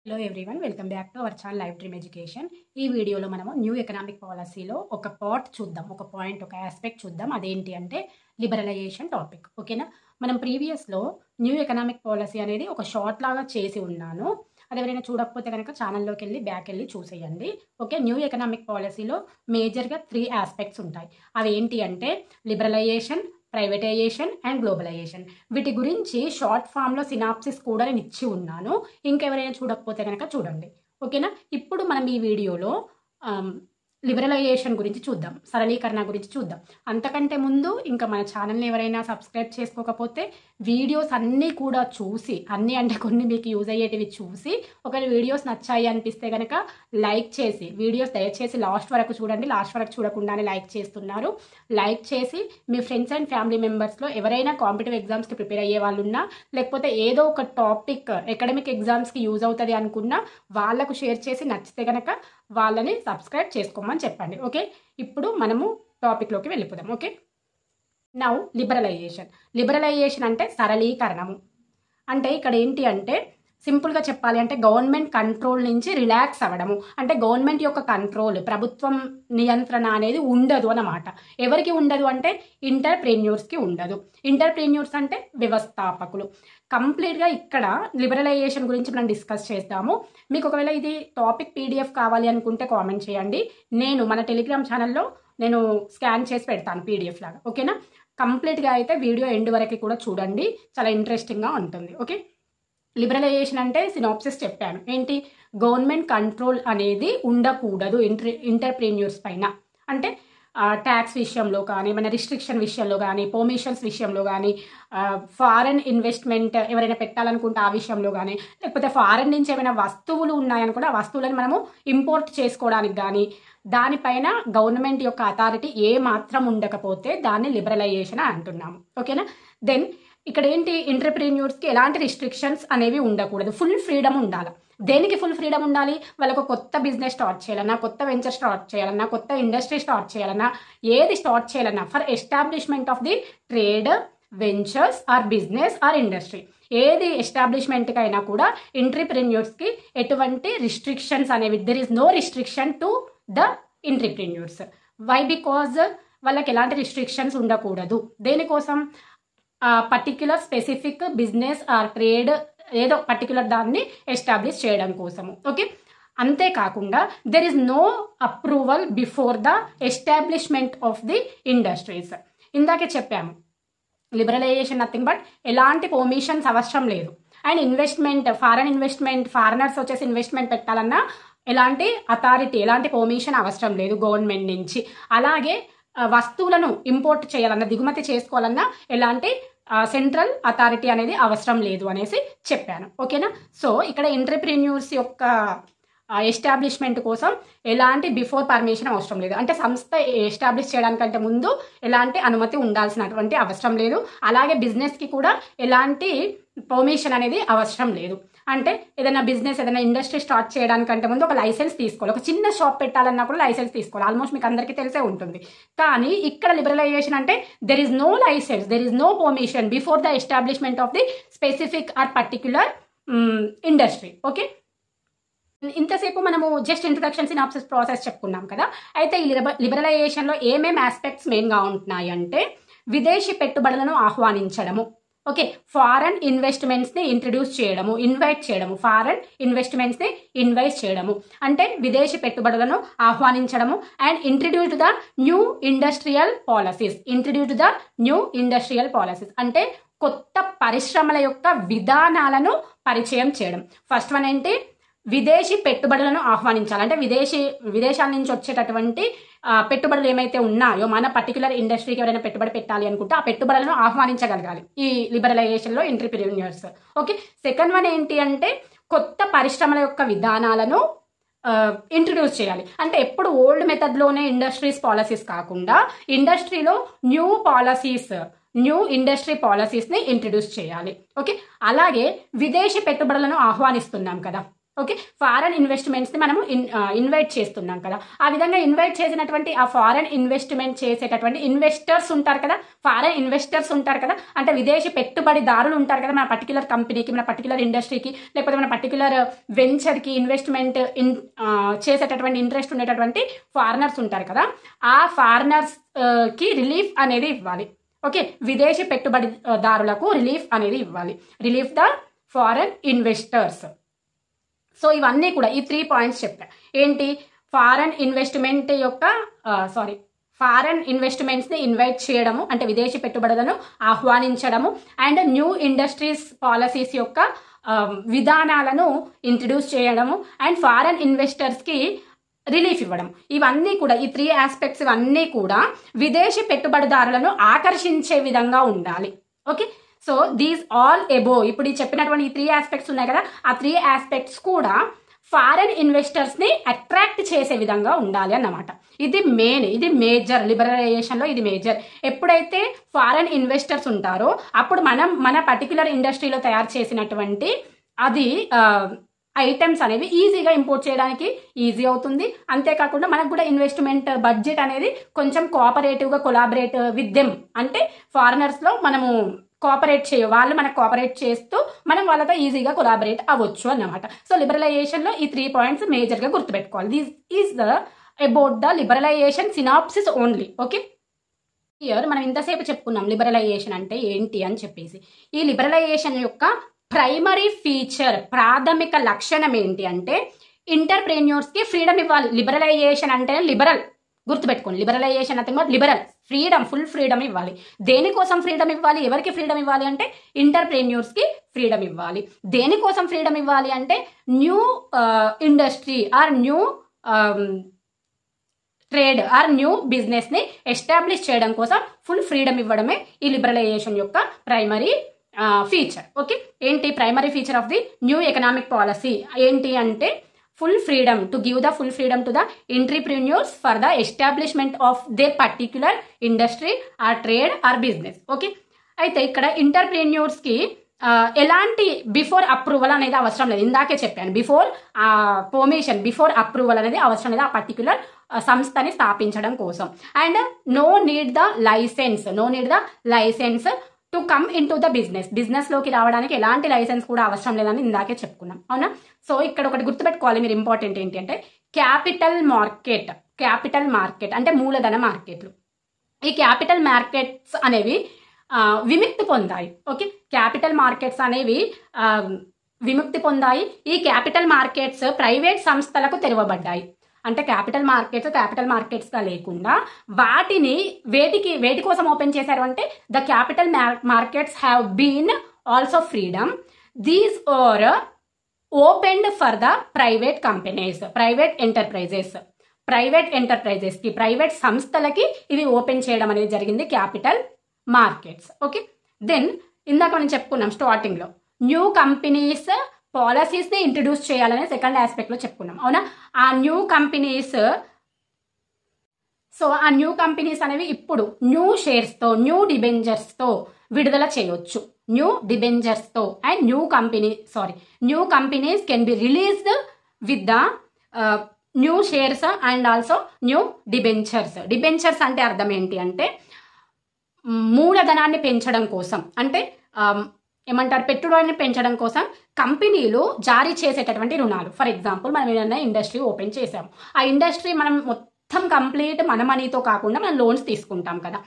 Hello everyone, welcome back to our channel life dream education. ఈ వీడియోలో మనము new economic పాలసీలో ఒక పార్ట్ చూద్దాం, ఒక పాయింట్, ఒక ఆస్పెక్ట్ చూద్దాం. అదేంటి అంటే లిబరలైజేషన్ టాపిక్. ఓకేనా, మనం ప్రీవియస్లో న్యూ ఎకనామిక్ పాలసీ అనేది ఒక షార్ట్ లాగా చేసి ఉన్నాను. అది ఎవరైనా చూడకపోతే కనుక ఛానల్లోకి వెళ్ళి బ్యాక్ వెళ్ళి చూసేయండి. ఓకే, న్యూ ఎకనామిక్ పాలసీలో మేజర్గా 3 ఆస్పెక్ట్స్ ఉంటాయి. అవి ఏంటి అంటే లిబరలైజేషన్, ప్రైవేటైజేషన్ అండ్ గ్లోబలైజేషన్. వీటి గురించి షార్ట్ ఫామ్లో సినాప్సిస్ కూడా నేను ఇచ్చి ఉన్నాను. ఇంకెవరైనా చూడకపోతే కనుక చూడండి. ఓకేనా, ఇప్పుడు మనం ఈ వీడియోలో లిబరలైజేషన్ గురించి చూద్దాం, సరళీకరణ గురించి చూద్దాం. అంతకంటే ముందు ఇంకా మన ఛానల్ని ఎవరైనా సబ్స్క్రైబ్ చేసుకోకపోతే వీడియోస్ అన్నీ కూడా చూసి, అన్నీ అంటే కొన్ని మీకు యూజ్ అయ్యేటివి చూసి, ఒకవేళ వీడియోస్ నచ్చాయి అనిపిస్తే కనుక లైక్ చేసి, వీడియోస్ దయచేసి లాస్ట్ వరకు చూడండి. లాస్ట్ వరకు చూడకుండానే లైక్ చేస్తున్నారు. లైక్ చేసి మీ ఫ్రెండ్స్ అండ్ ఫ్యామిలీ మెంబర్స్లో ఎవరైనా కాంపిటేటివ్ ఎగ్జామ్స్కి ప్రిపేర్ అయ్యే వాళ్ళు ఉన్నా, లేకపోతే ఏదో ఒక టాపిక్ అకాడమిక్ ఎగ్జామ్స్కి యూజ్ అవుతుంది అనుకున్నా వాళ్ళకు షేర్ చేసి నచ్చితే కనుక వాళ్ళని సబ్స్క్రైబ్ చేసుకోమని చెప్పండి. ఓకే, ఇప్పుడు మనము టాపిక్లోకి వెళ్ళిపోదాం. ఓకే, నౌ లిబరలైజేషన్ అంటే సరళీకరణము. అంటే ఇక్కడ ఏంటి అంటే సింపుల్గా చెప్పాలి అంటే గవర్నమెంట్ కంట్రోల్ నుంచి రిలాక్స్ అవ్వడము. అంటే గవర్నమెంట్ యొక్క కంట్రోల్, ప్రభుత్వం నియంత్రణ అనేది ఉండదు అన్నమాట. ఎవరికి ఉండదు అంటే ఇంటర్ప్రెన్యూర్స్కి ఉండదు. ఇంటర్ప్రెన్యూర్స్ అంటే వ్యవస్థాపకులు. కంప్లీట్గా ఇక్కడ లిబరలైజేషన్ గురించి మనం డిస్కస్ చేద్దాము. మీకు ఒకవేళ ఇది టాపిక్ PDF కావాలి అనుకుంటే కామెంట్ చేయండి. నేను మన టెలిగ్రామ్ ఛానల్లో నేను స్కాన్ చేసి పెడతాను PDF లాగా. ఓకేనా, కంప్లీట్గా అయితే వీడియో ఎండ్ వరకు కూడా చూడండి, చాలా ఇంట్రెస్టింగ్గా ఉంటుంది. ఓకే, లిబరలైజేషన్ అంటే సినాప్సిస్ చెప్పాను. ఏంటి, గవర్నమెంట్ కంట్రోల్ అనేది ఉండకూడదు ఇంటర్ప్రెన్యూర్స్ పైన. అంటే ట్యాక్స్ విషయంలో కానీ, మన రిస్ట్రిక్షన్ విషయంలో కానీ, పర్మిషన్స్ విషయంలో కానీ, ఫారెన్ ఇన్వెస్ట్మెంట్ ఎవరైనా పెట్టాలనుకుంటే ఆ విషయంలో కానీ, లేకపోతే ఫారెన్ నుంచి ఏమైనా వస్తువులు ఉన్నాయనుకుంటే ఆ వస్తువులను మనము ఇంపోర్ట్ చేసుకోవడానికి కానీ, దానిపైన గవర్నమెంట్ యొక్క అథారిటీ ఏ మాత్రం ఉండకపోతే దాన్ని లిబరలైజేషన్ అంటున్నాము. ఓకేనా, దెన్ ఇక్కడ ఏంటి, ఎంటర్‌ప్రెన్యూర్స్‌కి ఎలాంటి రిస్ట్రిక్షన్స్ అనేవి ఉండకూడదు, ఫుల్ ఫ్రీడమ్ ఉండాలి. దేనికి ఫుల్ ఫ్రీడమ్ ఉండాలి? వాళ్ళకు కొత్త బిజినెస్ స్టార్ట్ చేయాలన్నా, కొత్త వెంచర్ స్టార్ట్ చేయాలన్నా, కొత్త ఇండస్ట్రీ స్టార్ట్ చేయాలన్నా, ఏది స్టార్ట్ చేయాలన్నా, for establishment of the trade, ventures or business or industry, ఏది ఎస్టాబ్లిష్మెంట్కి అయినా కూడా ఎంటర్‌ప్రెన్యూర్స్కి ఎటువంటి రిస్ట్రిక్షన్స్ అనేవి, there is no restriction to the entrepreneurs. Why? Because వాళ్ళకి ఎలాంటి రిస్ట్రిక్షన్స్ ఉండకూడదు. దేనికోసం? Particular specific business or trade ఏదో పర్టిక్యులర్ దాన్ని ఎస్టాబ్లిష్ చేయడం కోసము. ఓకే, అంతేకాకుండా there is no approval before the establishment of the industries. ఇందాకే చెప్పాము, లిబరలైజేషన్ నథింగ్ బట్ ఎలాంటి పర్మిషన్స్ అవసరం లేదు. And investment, foreign investment, foreigners వచ్చేసి ఇన్వెస్ట్మెంట్ పెట్టాలన్నా ఎలాంటి అథారిటీ, ఎలాంటి పర్మిషన్ అవసరం లేదు గవర్నమెంట్ నుంచి. అలాగే వస్తువులను ఇంపోర్ట్ చేయాలన్నా, దిగుమతి చేసుకోవాలన్నా ఎలాంటి సెంట్రల్ అథారిటీ అనేది అవసరం లేదు అనేసి చెప్పాను. ఓకేనా, సో ఇక్కడ ఎంటర్‌ప్రెన్యూర్స్ యొక్క ఎస్టాబ్లిష్మెంట్ కోసం ఎలాంటి బిఫోర్ పర్మిషన్ అవసరం లేదు. అంటే సంస్థ ఎస్టాబ్లిష్ చేయడానికంటే ముందు ఎలాంటి అనుమతి ఉండాల్సినటువంటి అవసరం లేదు. అలాగే బిజినెస్కి కూడా ఎలాంటి పర్మిషన్ అనేది అవసరం లేదు. అంటే ఏదైనా బిజినెస్, ఏదైనా ఇండస్ట్రీ స్టార్ట్ చేయడానికంటే ముందు ఒక లైసెన్స్ తీసుకోవాలి. ఒక చిన్న షాప్ పెట్టాలన్నా కూడా లైసెన్స్ తీసుకోవాలి. ఆల్మోస్ట్ మీకు అందరికీ తెలిసే ఉంటుంది. కానీ ఇక్కడ లిబరలైజేషన్ అంటే there is no licence, there is no permission before the establishment of the specific or particular industry. Okay, ఇంతసేపు మనము జస్ట్ ఇంట్రడక్షన్, సినాప్సిస్ ప్రాసెస్ చెప్పుకున్నాం కదా. అయితే ఈ లిబరలైజేషన్లో ఏమేమి ఆస్పెక్ట్స్ మెయిన్గా ఉంటున్నాయి అంటే విదేశీ పెట్టుబడులను ఆహ్వానించడము. ఓకే, ఫారెన్ ఇన్వెస్ట్మెంట్స్ని ఇంట్రడ్యూస్ చేయడము, ఇన్వైట్ చేయడము, ఫారెన్ ఇన్వెస్ట్మెంట్స్ని ఇన్వైట్ చేయడము అంటే విదేశీ పెట్టుబడులను ఆహ్వానించడము. And introduce the new industrial policies అంటే కొత్త పరిశ్రమల యొక్క విధానాలను పరిచయం చేయడం. ఫస్ట్ వన్ ఏంటి, విదేశీ పెట్టుబడులను ఆహ్వానించాలి. అంటే విదేశాల నుంచి వచ్చేటటువంటి పెట్టుబడులు ఏమైతే ఉన్నాయో, మన పర్టికులర్ ఇండస్ట్రీకి ఎవరైనా పెట్టుబడి పెట్టాలి అనుకుంటే ఆ పెట్టుబడులను ఆహ్వానించగలగాలి ఈ లిబరలైజేషన్లో ఎంటర్‌ప్రెన్యూర్స్. ఓకే, సెకండ్ వన్ ఏంటి అంటే కొత్త పరిశ్రమల యొక్క విధానాలను ఇంట్రడ్యూస్ చేయాలి. అంటే ఎప్పుడు ఓల్డ్ మెథడ్లోనే ఇండస్ట్రీస్ పాలసీస్ కాకుండా ఇండస్ట్రీలో న్యూ ఇండస్ట్రీ పాలసీస్ని ఇంట్రడ్యూస్ చేయాలి. ఓకే, అలాగే విదేశీ పెట్టుబడులను ఆహ్వానిస్తున్నాం కదా, ఓకే, ఫారెన్ ఇన్వెస్ట్మెంట్స్ని మనము ఇన్వైట్ చేస్తున్నాం కదా. ఆ విధంగా ఇన్వైట్ చేసినటువంటి ఆ ఫారెన్ ఇన్వెస్ట్మెంట్ చేసేటటువంటి ఇన్వెస్టర్స్ ఉంటారు కదా, ఫారెన్ ఇన్వెస్టర్స్ ఉంటారు కదా, అంటే విదేశీ పెట్టుబడిదారులు ఉంటారు కదా, మన పర్టికులర్ కంపెనీకి, మన పర్టికులర్ ఇండస్ట్రీకి, లేకపోతే మన పర్టికులర్ వెంచర్కి ఇన్వెస్ట్మెంట్ చేసేటటువంటి ఇంట్రెస్ట్ ఉండేటటువంటి ఫారినర్స్ ఉంటారు కదా, ఆ ఫారినర్స్ కి రిలీఫ్ అనేది ఇవ్వాలి. ఓకే, విదేశీ పెట్టుబడిదారులకు రిలీఫ్ అనేది ఇవ్వాలి, relief the foreign investors. So ఇవన్నీ కూడా ఈ 3 పాయింట్స్ చెప్పా. ఏంటి, ఫారెన్ ఇన్వెస్ట్మెంట్ యొక్క ఫారెన్ ఇన్వెస్ట్మెంట్స్ని ఇన్వైట్ చేయడము, అంటే విదేశీ పెట్టుబడులను ఆహ్వానించడము, అండ్ న్యూ ఇండస్ట్రీస్ పాలసీస్ యొక్క విధానాలను ఇంట్రడ్యూస్ చేయడము, అండ్ ఫారెన్ ఇన్వెస్టర్స్కి రిలీఫ్ ఇవ్వడం. ఇవన్నీ కూడా ఈ 3 ఆస్పెక్ట్స్ ఇవన్నీ కూడా విదేశీ పెట్టుబడిదారులను ఆకర్షించే విధంగా ఉండాలి. Okay, so these all above, ఇప్పుడు చెప్పినటువంటి ఈ 3 ఆస్పెక్ట్స్ ఉన్నాయి కదా, ఆ 3 ఆస్పెక్ట్స్ కూడా ఫారెన్ ఇన్వెస్టర్స్ ని అట్రాక్ట్ చేసే విధంగా ఉండాలి అన్నమాట. ఇది మెయిన్, ఇది మేజర్ లిబరలైజేషన్ లో ఇది మేజర్. ఎప్పుడైతే ఫారెన్ ఇన్వెస్టర్స్ ఉంటారో అప్పుడు మన పర్టికులర్ ఇండస్ట్రీలో తయారు చేసినటువంటి అది ఐటమ్స్ అనేవి ఈజీగా ఇంపోర్ట్ చేయడానికి ఈజీ అవుతుంది. అంతేకాకుండా మనకు కూడా ఇన్వెస్ట్మెంట్ బడ్జెట్ అనేది కొంచెం కోఆపరేటివ్గా కొలాబరేట్ విత్ దెమ్, అంటే ఫారినర్స్లో మనము కోఆపరేట్ వాళ్ళు మనకు కోఆపరేట్ చేస్తూ మనం వాళ్ళతో ఈజీగా కొలాబరేట్ అవ్వచ్చు అన్నమాట. సో లిబరలైజేషన్లో ఈ 3 పాయింట్స్ మేజర్గా గుర్తుపెట్టుకోవాలి. This is the about the liberalisation synopsis only. Okay, here మనం ఇంతసేపు చెప్పుకున్నాం లిబరలైజేషన్ అంటే ఏంటి అని చెప్పేసి. ఈ లిబరలైజేషన్ యొక్క ప్రైమరీ ఫీచర్, ప్రాథమిక లక్షణం ఏంటి అంటే ఎంటర్‌ప్రెన్యూర్స్ కి ఫ్రీడమ్ ఇవ్వాలి. లిబరలైజేషన్ అంటే లిబరల్, గుర్తుపెట్టుకోండి. లిబరలైజేషన్ అంటే లిబరల్, ఫ్రీడమ్, ఫుల్ ఫ్రీడమ్ ఇవ్వాలి. దేనికోసం ఫ్రీడమ్ ఇవ్వాలి, ఎవరికి ఫ్రీడమ్ ఇవ్వాలి అంటే ఎంటర్‌ప్రెన్యూర్స్ కి ఫ్రీడమ్ ఇవ్వాలి. దేనికోసం ఫ్రీడమ్ ఇవ్వాలి అంటే new industry or new trade or new business ని ఎస్టాబ్లిష్ చేయడం కోసం ఫుల్ ఫ్రీడమ్ ఇవ్వడమే ఈ లిబరలైజేషన్ యొక్క ప్రైమరీ ఫీచర్. ఓకే, ఏంటి primary feature of the new economic policy ఏంటి అంటే full freedom, to give the full freedom to the entrepreneurs for the establishment of their particular industry or trade or business. Okay, అయితే ఇక్కడ entrepreneurs కి ఎలాంటి before approval అనేది అవసరం లేదు. ఇందాకే చెప్పాను, బిఫోర్ పర్మిషన్, బిఫోర్ అప్రూవల్ అనేది అవసరం లేదు ఆ పర్టికులర్ సంస్థని స్థాపించడం కోసం. And no need the licence to come in to the business లోకి రావడానికి ఎలాంటి లైసెన్స్ కూడా అవసరం లేదని ఇందాకే చెప్పుకున్నాం, అవునా. సో ఇక్కడ ఒకటి గుర్తుపెట్టుకోవాలి మీరు, ఇంపార్టెంట్ ఏంటి అంటే క్యాపిటల్ మార్కెట్ అంటే మూలధన మార్కెట్లు. ఈ క్యాపిటల్ మార్కెట్స్ అనేవి విముక్తి పొందాయి. ఓకే, క్యాపిటల్ మార్కెట్స్ అనేవి విముక్తి పొందాయి. ఈ క్యాపిటల్ మార్కెట్స్ ప్రైవేట్ సంస్థలకు తెరవబడ్డాయి. అంటే క్యాపిటల్ మార్కెట్స్ గా లేకుండా వాటిని వేటి కోసం ఓపెన్ చేశారు అంటే the capital markets have been also freedom. These are opened for the private companies, private enterprises కి, ప్రైవేట్ సంస్థలకి ఇవి ఓపెన్ చేయడం అనేది జరిగింది క్యాపిటల్ మార్కెట్స్. ఓకే, దెన్ ఇందాక మనం చెప్పుకున్నాం స్టార్టింగ్ లో న్యూ కంపెనీస్ పాలసీస్ ని ఇంట్రడ్యూస్ చేయాలనే సెకండ్ ఆస్పెక్ట్ లో చెప్పుకున్నాం, అవునా. ఆ న్యూ కంపెనీస్ అనేవి ఇప్పుడు న్యూ షేర్స్ తో, న్యూ డిబెంచర్స్ తో విడుదల చేయొచ్చు. And new companies can be released with the new shares and also new debentures అంటే అర్థం ఏంటి అంటే మూలధనాన్ని పెంచడం కోసం, అంటే ఏమంటారు, పెట్టుబడిని పెంచడం కోసం కంపెనీలు జారీ చేసేటటువంటి రుణాలు. ఫర్ ఎగ్జాంపుల్ మనం ఏదైనా ఇండస్ట్రీ ఓపెన్ చేసాము, ఆ ఇండస్ట్రీ మనం మొత్తం కంప్లీట్ మన మనీతో కాకుండా మనం లోన్స్ తీసుకుంటాం కదా,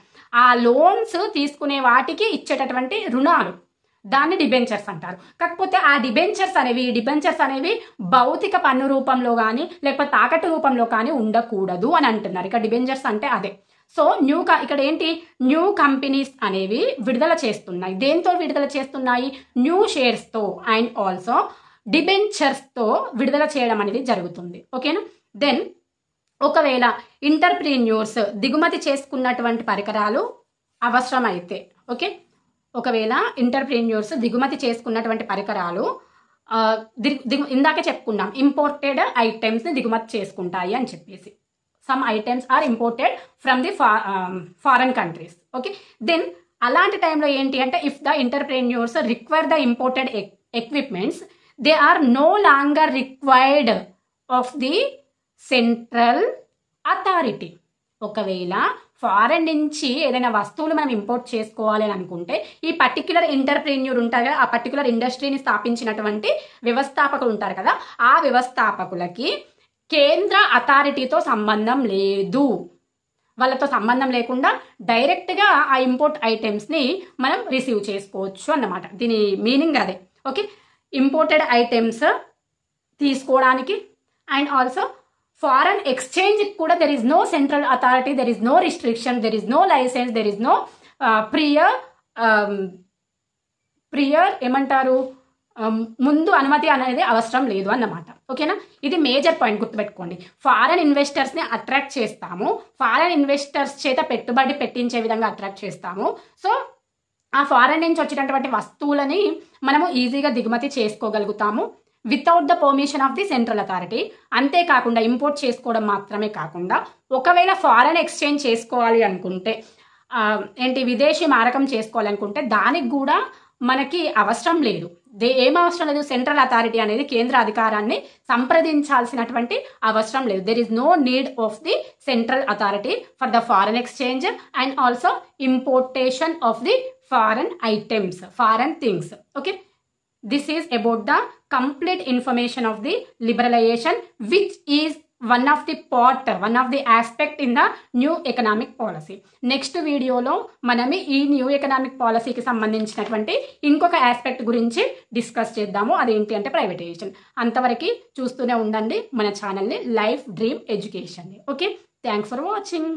ఆ లోన్స్ తీసుకునే వాటికి ఇచ్చేటటువంటి రుణాలు, దాన్ని డిబెంచర్స్ అంటారు. కాకపోతే ఆ డిబెంచర్స్ అనేవి భౌతిక పన్ను రూపంలో కానీ లేకపోతే తాకట్టు రూపంలో కానీ ఉండకూడదు అని అంటున్నారు. ఇక డిబెంచర్స్ అంటే అదే. సో ఇక్కడ ఏంటి, న్యూ కంపెనీస్ అనేవి విడుదల చేస్తున్నాయి. దేంతో విడుదల చేస్తున్నాయి, న్యూ షేర్స్ తో అండ్ ఆల్సో డిబెంచర్స్ తో విడుదల చేయడం అనేది జరుగుతుంది. ఓకేనా. దెన్ ఒకవేళ ఎంటర్‌ప్రెన్యూర్స్ దిగుమతి చేసుకున్నటువంటి పరికరాలు అవసరమైతే, ఓకే, ఒకవేళ ఎంటర్‌ప్రెన్యూర్స్ దిగుమతి చేసుకున్నటువంటి పరికరాలు ఇందాకే చెప్పుకున్నాం ఇంపోర్టెడ్ ఐటమ్స్ ని దిగుమతి చేసుకుంటాయి అని చెప్పేసి. some items are imported from the foreign countries. Okay, then అలాంటి టైంలో ఏంటి అంటే if the entrepreneurs require the imported equipments, they are no longer required of the central authority. ఒకవేళ ఫారెన్ నుంచి ఏదైనా వస్తువులు మనం ఇంపోర్ట్ చేసుకోవాలి అని అనుకుంటే ఈ పర్టిక్యులర్ ఎంటర్ప్రెన్యూర్ ఉంటారు కదా, ఆ పర్టిక్యులర్ ఇండస్ట్రీని స్థాపించినటువంటి వ్యవస్థాపకులు ఉంటారు కదా, ఆ వ్యవస్థాపకులకి కేంద్ర అథారిటీతో సంబంధం లేదు. వాళ్ళతో సంబంధం లేకుండా డైరెక్ట్గా ఆ ఇంపోర్ట్ ఐటమ్స్ని మనం రిసీవ్ చేసుకోవచ్చు అన్నమాట. దీని మీనింగ్ అదే. ఓకే, ఇంపోర్టెడ్ ఐటమ్స్ తీసుకోవడానికి అండ్ ఆల్సో ఫారెన్ ఎక్స్చేంజ్ కూడా there is no central authority, there is no restriction, there is no licence, there is no prior ఏమంటారు ముందు అనుమతి అనేది అవసరం లేదు అన్నమాట. ఓకేనా, ఇది మేజర్ పాయింట్ గుర్తుపెట్టుకోండి. ఫారెన్ ఇన్వెస్టర్స్ని అట్రాక్ట్ చేస్తాము, ఫారెన్ ఇన్వెస్టర్స్ చేత పెట్టుబడి పెట్టించే విధంగా అట్రాక్ట్ చేస్తాము. సో ఆ ఫారెన్ నుంచి వచ్చేటటువంటి వస్తువులని మనము ఈజీగా దిగుమతి చేసుకోగలుగుతాము without the permission of the central authority. అంతేకాకుండా ఇంపోర్ట్ చేసుకోవడం మాత్రమే కాకుండా ఒకవేళ ఫారెన్ ఎక్స్చేంజ్ చేసుకోవాలి అనుకుంటే ఏంటి విదేశీ మారకం చేసుకోవాలనుకుంటే దానికి కూడా మనకి అవసరం లేదు. ఏం అవసరం లేదు, సెంట్రల్ అథారిటీ అనేది కేంద్ర అధికారాన్ని సంప్రదించాల్సినటువంటి అవసరం లేదు. There is no need of the central authority for the foreign exchange and also importation of the foreign items, foreign things. Okay, this is about the complete information of the liberalization, which is one of the aspect in the new economic policy. Next వీడియోలో మనం ఈ new economic పాలసీకి సంబంధించినటువంటి ఇంకొక aspect గురించి discuss చేద్దాము. అదేంటి అంటే ప్రైవేటైజేషన్. అంతవరకు చూస్తూనే ఉండండి మన ఛానల్ని life dream education. Okay, thanks for watching.